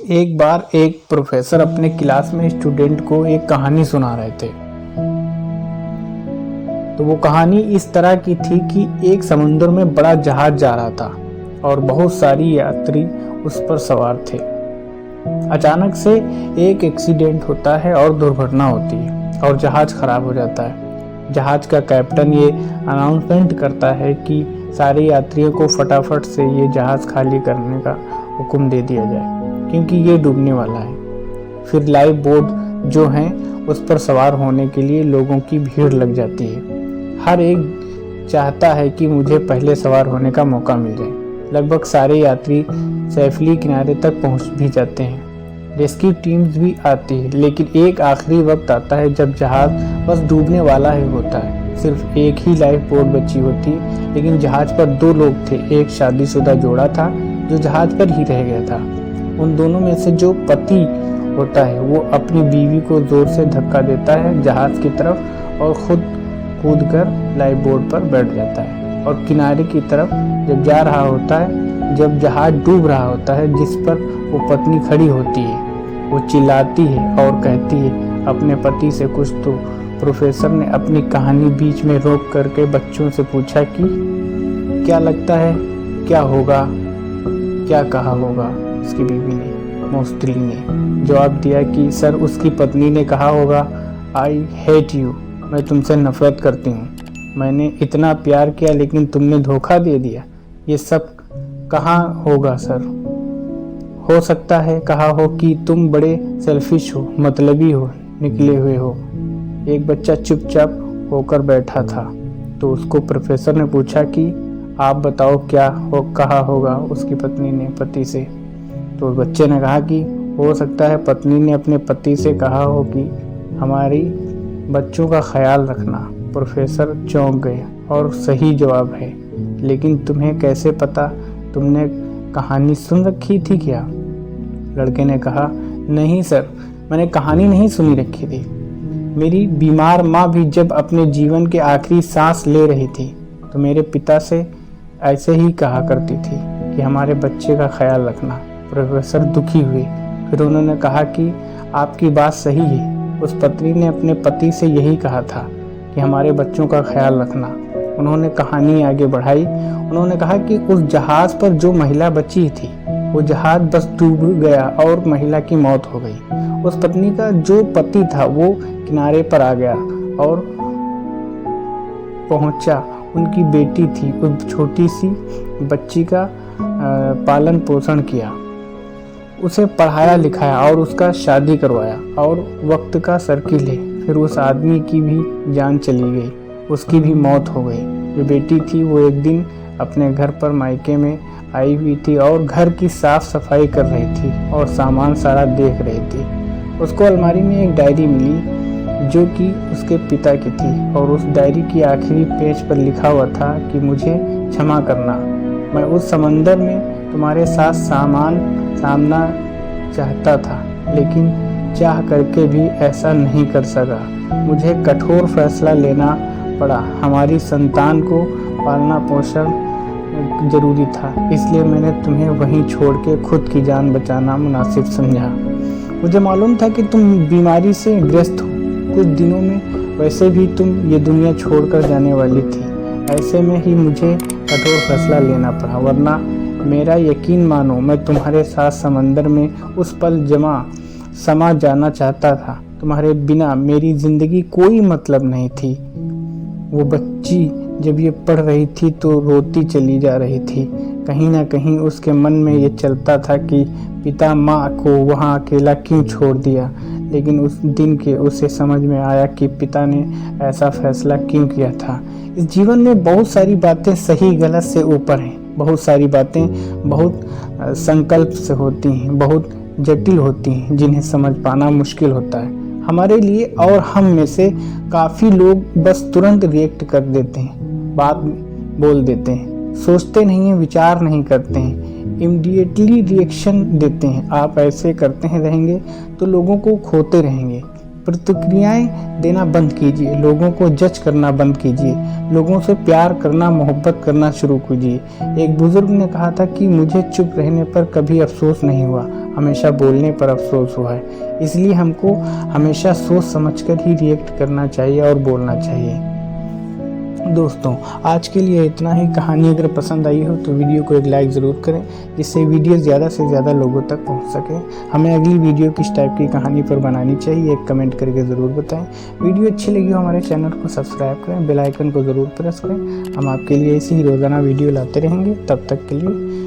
एक बार एक प्रोफेसर अपने क्लास में स्टूडेंट को एक कहानी सुना रहे थे। तो वो कहानी इस तरह की थी कि एक समुद्र में बड़ा जहाज जा रहा था और बहुत सारी यात्री उस पर सवार थे। अचानक से एक एक्सीडेंट होता है और दुर्घटना होती है और जहाज खराब हो जाता है। जहाज का कैप्टन ये अनाउंसमेंट करता है कि सारे यात्रियों को फटाफट से ये जहाज खाली करने का हुक्म दे दिया जाए क्योंकि ये डूबने वाला है। फिर लाइफ बोट जो हैं उस पर सवार होने के लिए लोगों की भीड़ लग जाती है। हर एक चाहता है कि मुझे पहले सवार होने का मौका मिल जाए। लगभग सारे यात्री सेफली किनारे तक पहुंच भी जाते हैं। रेस्क्यू टीम्स भी आती है, लेकिन एक आखिरी वक्त आता है जब जहाज बस डूबने वाला ही होता है। सिर्फ एक ही लाइफ बोट बची होती है, लेकिन जहाज पर 2 लोग थे। एक शादीशुदा जोड़ा था जो जहाज पर ही रह गया था। उन दोनों में से जो पति होता है वो अपनी बीवी को जोर से धक्का देता है जहाज की तरफ और खुद कूदकर लाइफ बोट पर बैठ जाता है और किनारे की तरफ जब जा रहा होता है, जब जहाज डूब रहा होता है, जिस पर वो पत्नी खड़ी होती है, वो चिल्लाती है और कहती है अपने पति से कुछ। तो प्रोफेसर ने अपनी कहानी बीच में रोक करके बच्चों से पूछा कि क्या लगता है क्या होगा, क्या कहा होगा। उसकी बीवी ने, मोस्टली ने जवाब दिया कि सर, उसकी पत्नी ने कहा होगा आई हेट यू, मैं तुमसे नफरत करती हूँ। मैंने इतना प्यार किया लेकिन तुमने धोखा दे दिया। ये सब कहाँ होगा सर? हो सकता है कहा हो कि तुम बड़े सेल्फिश हो, मतलबी हो, निकले हुए हो। एक बच्चा चुपचाप होकर बैठा था। तो उसको प्रोफेसर ने पूछा कि आप बताओ क्या कहा होगा उसकी पत्नी ने पति से। तो बच्चे ने कहा कि हो सकता है पत्नी ने अपने पति से कहा हो कि हमारी बच्चों का ख्याल रखना। प्रोफेसर चौंक गए और सही जवाब है, लेकिन तुम्हें कैसे पता? तुमने कहानी सुन रखी थी क्या? लड़के ने कहा नहीं सर, मैंने कहानी नहीं सुनी रखी थी। मेरी बीमार माँ भी जब अपने जीवन के आखिरी सांस ले रही थी तो मेरे पिता से ऐसे ही कहा करती थी कि हमारे बच्चे का ख्याल रखना। प्रोफेसर दुखी हुए। फिर उन्होंने कहा कि आपकी बात सही है। उस पत्नी ने अपने पति से यही कहा था कि हमारे बच्चों का ख्याल रखना। उन्होंने कहानी आगे बढ़ाई। उन्होंने कहा कि उस जहाज पर जो महिला बची थी, वो जहाज बस डूब गया और महिला की मौत हो गई। उस पत्नी का जो पति था वो किनारे पर आ गया और पहुंचा। उनकी बेटी थी, उस छोटी सी बच्ची का पालन पोषण किया, उसे पढ़ाया लिखाया और उसका शादी करवाया। और वक्त का सर्किल है, फिर उस आदमी की भी जान चली गई, उसकी भी मौत हो गई। जो बेटी थी वो एक दिन अपने घर पर मायके में आई हुई थी और घर की साफ सफाई कर रही थी और सामान सारा देख रही थी। उसको अलमारी में एक डायरी मिली जो कि उसके पिता की थी और उस डायरी की आखिरी पेज पर लिखा हुआ था कि मुझे क्षमा करना, मैं उस समंदर में तुम्हारे साथ सामना चाहता था, लेकिन चाह करके भी ऐसा नहीं कर सका। मुझे कठोर फैसला लेना पड़ा। हमारी संतान को पालना पोषण जरूरी था, इसलिए मैंने तुम्हें वहीं छोड़ के खुद की जान बचाना मुनासिब समझा। मुझे मालूम था कि तुम बीमारी से ग्रस्त हो, कुछ दिनों में वैसे भी तुम ये दुनिया छोड़कर जाने वाली थी। ऐसे में ही मुझे कठोर फैसला लेना पड़ा, वरना मेरा यकीन मानो मैं तुम्हारे साथ समंदर में उस पल समा जाना चाहता था। तुम्हारे बिना मेरी जिंदगी कोई मतलब नहीं थी। वो बच्ची जब ये पढ़ रही थी तो रोती चली जा रही थी। कहीं ना कहीं उसके मन में ये चलता था कि पिता माँ को वहाँ अकेला क्यों छोड़ दिया। लेकिन उस दिन के उसे समझ में आया कि पिता ने ऐसा फैसला क्यों किया था। इस जीवन में बहुत सारी बातें सही गलत से ऊपर हैं। बहुत सारी बातें बहुत संकल्प से होती हैं, बहुत जटिल होती हैं, जिन्हें समझ पाना मुश्किल होता है हमारे लिए। और हम में से काफ़ी लोग बस तुरंत रिएक्ट कर देते हैं, बात बोल देते हैं, सोचते नहीं हैं, विचार नहीं करते हैं, इमीडिएटली रिएक्शन देते हैं। आप ऐसे करते हैं रहेंगे तो लोगों को खोते रहेंगे। प्रतिक्रियाएं देना बंद कीजिए, लोगों को जज करना बंद कीजिए, लोगों से प्यार करना, मोहब्बत करना शुरू कीजिए। एक बुजुर्ग ने कहा था कि मुझे चुप रहने पर कभी अफसोस नहीं हुआ, हमेशा बोलने पर अफसोस हुआ है। इसलिए हमको हमेशा सोच समझकर ही रिएक्ट करना चाहिए और बोलना चाहिए। दोस्तों, आज के लिए इतना ही। कहानी अगर पसंद आई हो तो वीडियो को एक लाइक ज़रूर करें, जिससे वीडियो ज़्यादा से ज़्यादा लोगों तक पहुंच सके। हमें अगली वीडियो किस टाइप की कहानी पर बनानी चाहिए एक कमेंट करके ज़रूर बताएं। वीडियो अच्छी लगी हो हमारे चैनल को सब्सक्राइब करें, बेल आइकन को ज़रूर प्रेस करें। हम आपके लिए ऐसी ही रोज़ाना वीडियो लाते रहेंगे। तब तक के लिए